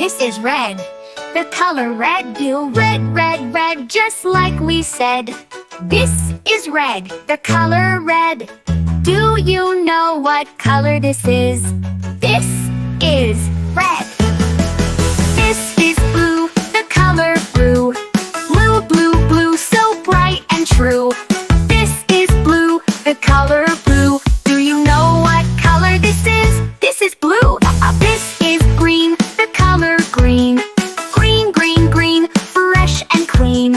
This is red. The color red. Do red, red, red, just like we said. This is red. The color red. Do you know what color this is? This is red. This is blue. The color blue. Blue, blue, blue, so bright and true. This is blue. The color blue. Do you know what color this is? This is blue. This is green. The color green. Green, green, green, fresh and clean.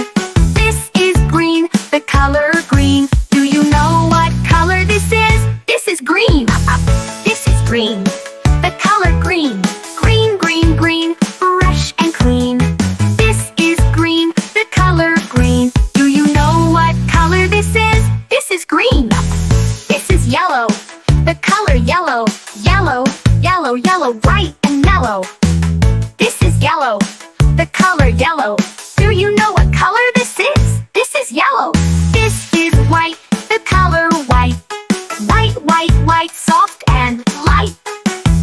This is green. The color green. Do you know what color this is? This is green. This is green. The color green. Green, green, green, fresh and clean. This is green. The color green. Do you know what color this is? This is green. This is yellow. The color yellow. Yellow, yellow, yellow, bright and mellow. This is yellow. The color yellow. Do you know what color this is? This is yellow. This is white. The color white. White, white, white, soft and light.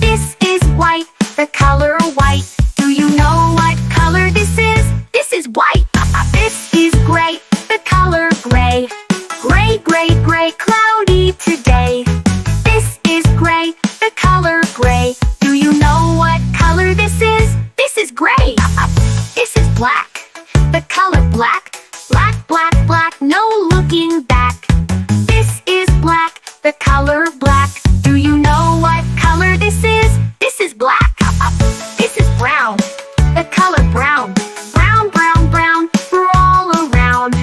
This is white. The color white. Do you know what color this is? This is white. This is gray. The color gray. Gray, gray, gray, cloudy today. This is gray. The color gray. Do you know what color this is? This is gray. This is black. The color black. Black, black, black, no looking back. This is black. The color black. Do you know what color this is? This is black. This is brown. The color brown. Brown, brown, brown, we're all around.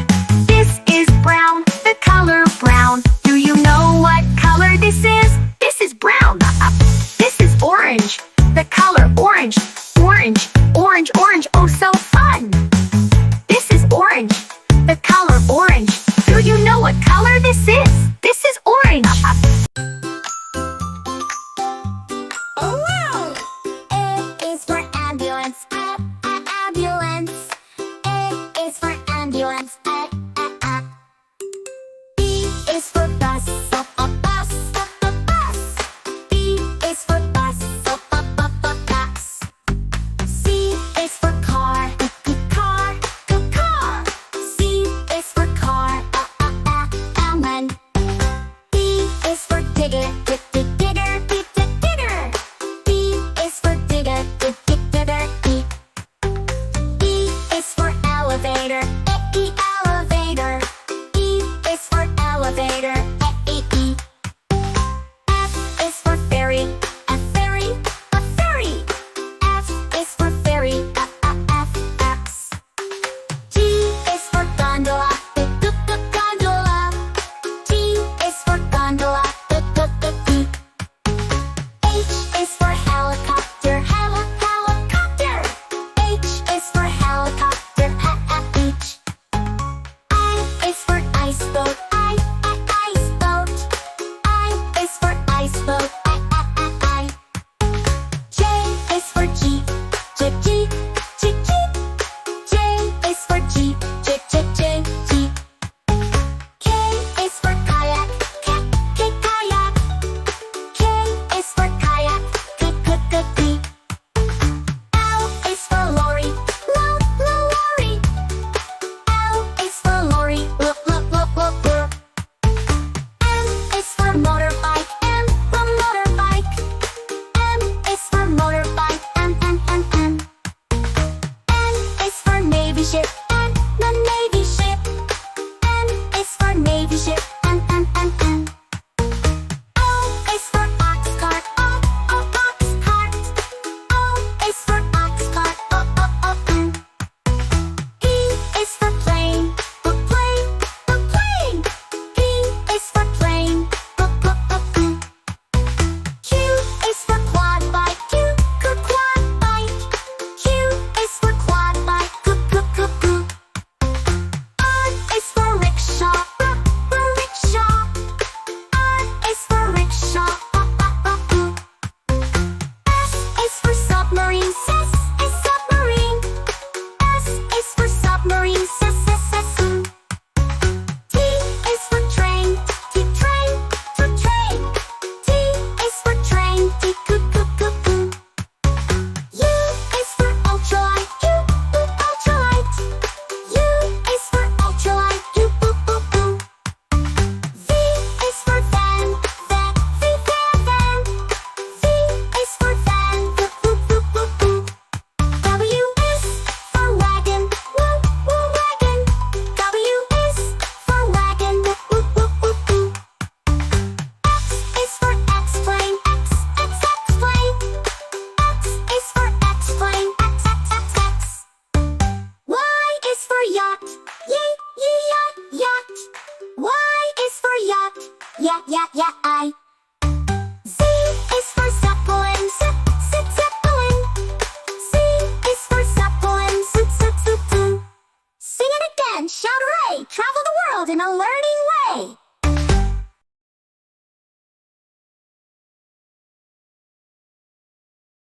This is brown. The color brown. Do you know what color this is? This is brown. This is orange.